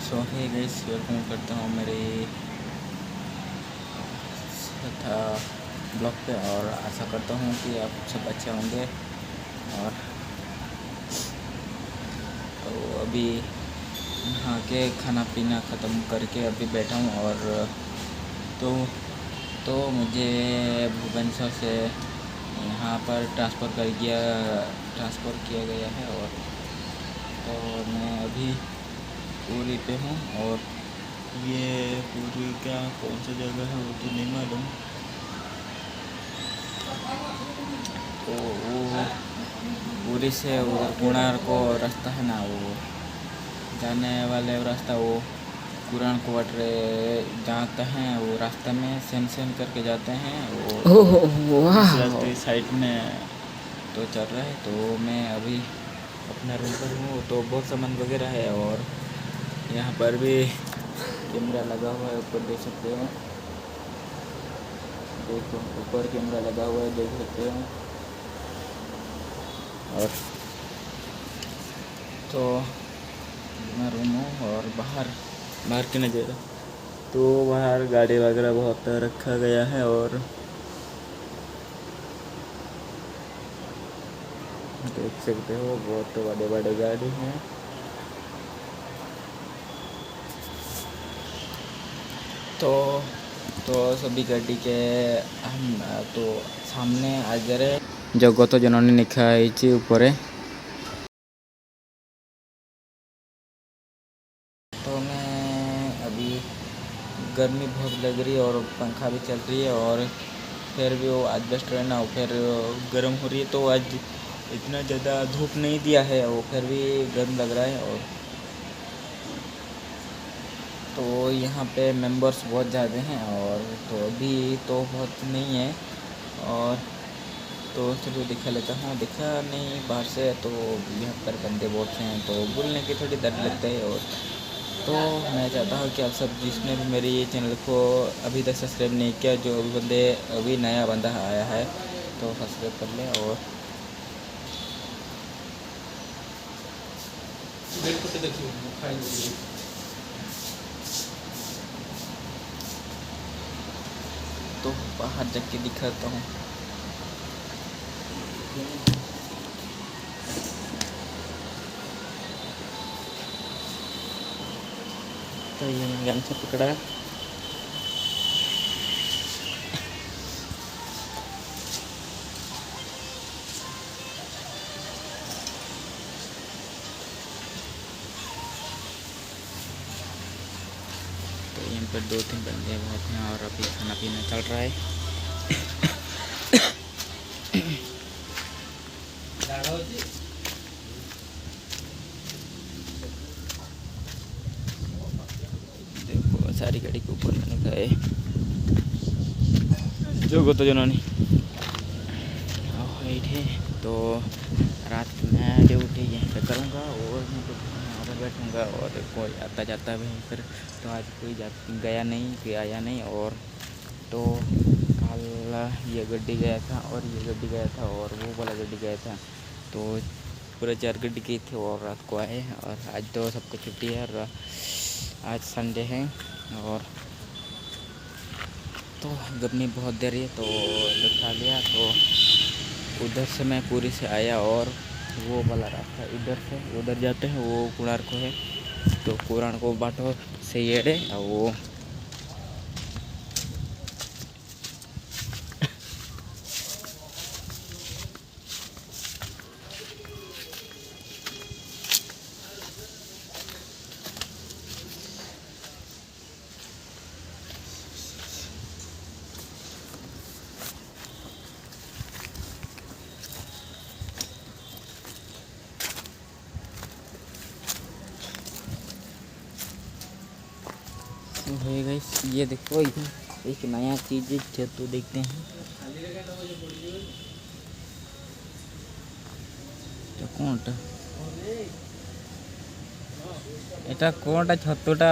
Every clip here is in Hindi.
सो हे गाइस, वेलकम करता हूँ मेरे था ब्लॉग पे। और आशा करता हूँ कि आप सब अच्छे होंगे। और तो अभी नहा के खाना पीना ख़त्म करके अभी बैठा हूँ। और तो मुझे भुवनेश्वर से यहाँ पर ट्रांसफ़र किया गया है। और तो मैं अभी पूरी पे हूँ। और ये पूरी क्या कौन सी जगह है वो तो नहीं मालूम। तो वो पूरी से उधर कोणार्क को रास्ता है ना, वो जाने वाले रास्ता, वो कुरान को वटरे जाते हैं, वो रास्ते में सेन करके जाते हैं। वो तो रास्ते की साइड में तो चल रहा है। तो मैं अभी अपना रूम पर हूँ। तो बहुत सामान वगैरह है। और यहाँ पर भी कैमरा लगा हुआ है, ऊपर देख सकते हो। देखो ऊपर कैमरा लगा हुआ है, देख सकते हो। और तो मैं रूम हूँ और बाहर के नज़ारा, तो बाहर गाड़ी वगैरह बहुत रखा गया है। और देख सकते हो बहुत बड़े बड़े गाड़ी हैं। तो सभी गाड़ी के हम तो सामने आगे जगत जननी लिखाई ऊपर। तो मैं अभी गर्मी बहुत लग रही है और पंखा भी चल रही है। और फिर भी वो एडजस्ट रहना, फिर गर्म हो रही है। तो आज इतना ज़्यादा धूप नहीं दिया है, वो फिर भी गर्म लग रहा है। और तो यहाँ पे मेंबर्स बहुत ज़्यादा हैं। और तो अभी तो बहुत नहीं है। और तो चलो दिखा लेता हूँ, दिखा नहीं बाहर से। तो यहाँ पर बंदे बहुत हैं, तो बोलने की थोड़ी डर लगता है। और तो मैं चाहता हूँ कि आप सब जिसने भी मेरे ये चैनल को अभी तक सब्सक्राइब नहीं किया, जो अभी नया बंदा आया है, तो सब्सक्राइब कर लें। और तो बाहर जाके दिखाता हूँ। तो ये मैंने गमछा पकड़ा। तो यहाँ पर 2-3 बंदे बहुत हैं और अभी खाना पीना चल रहा है। देखो सारी गाड़ी के ऊपर मैंने कहा है जो गो तो जननी हाइट है। तो रात में ड्यूटी यहीं पे करूँगा और मैं तो यहाँ पर बैठूँगा। और कोई आता जाता भी है फिर। तो आज कोई गया नहीं, कोई आया नहीं। और तो कल ये गड्डी गया था और ये गड्डी गया था और वो वाला गड्डी गया था। तो पूरे 4 गड्डी गई थी और रात को आए। और आज तो सबको छुट्टी है और आज संडे है। और तो गर्मी बहुत देर है, तो दिखा लिया। तो उधर से मैं पूरी से आया और वो वाला रास्ता इधर से उधर जाते हैं, वो कोणार्क को है। तो कोणार्क को बाटो से येड़े वो है गाइस। ये देखो एक नया चीज़ है, तो देखते हैं। तो कौनटा এটা কোনটা ছত্তটা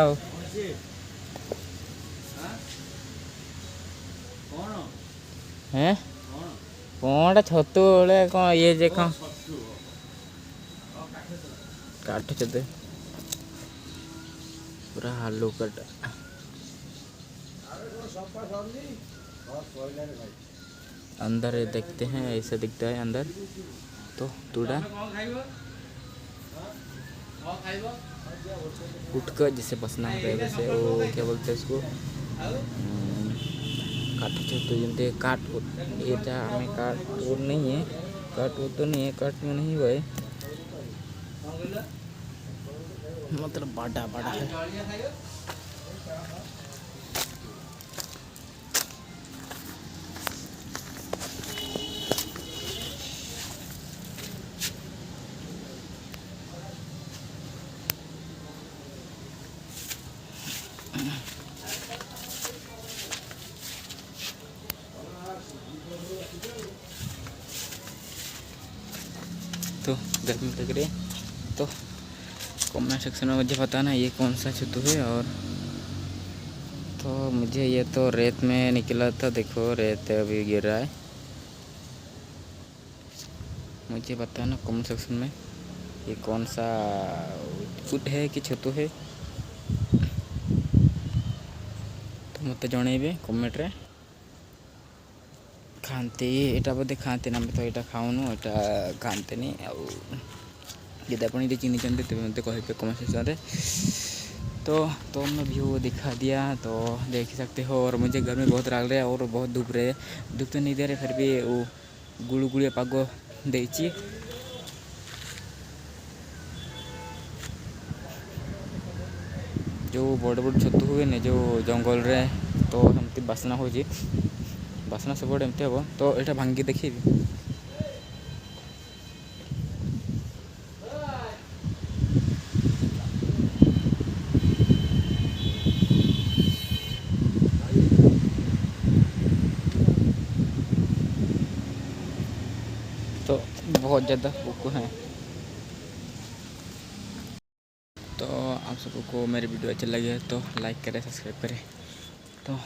हैं कोनटा छत्तू बोले कौन ये जे कौन काट चते पूरा आलू कट। अंदर ये देखते हैं, ऐसा दिखता है अंदर। तो टूडा उठकर जिसे बसना होता है वैसे, वो क्या बोलते हैं इसको, काट तो जमते काट। ये हमें काट वो नहीं है, काट वो तो नहीं है, काट में नहीं हुआ है, मतलब बड़ा बड़ा है। तो गर्मी लग रही है, तो कमेंट सेक्शन में मुझे बताना ये कौन सा छुट्टू है। और तो मुझे ये तो रेत में निकला था, देखो रेत अभी गिर रहा है। मुझे बताना कमेंट सेक्शन में ये कौन सा फुट है कि छतु है, तो मत जणेबे कमेंट रे। खाते एटा बोधे खाते ना, तो यहाँ खाऊनु, यहाँ खाते नहीं। यदि आप चिन्ह तेज मत कहे कमेंट सेक्शन में। तो मैं व्यू दिखा दिया, तो देख ही सकते हो। और मुझे घर में बहुत लग रहा है और बहुत धूप रहे, धूप तो नहीं दे रहे, फिर भी वो गुड़गुड़िया पाग देची। जो बड़ बड़ छतु हुए ना जो जंगल रे, तो हमती बासना हो, बासना सब एमती हम। तो यहाँ भांगी देखी, तो बहुत ज़्यादा कुकू हैं। तो आप सबको मेरी वीडियो अच्छा लगे तो लाइक करें, सब्सक्राइब करें। तो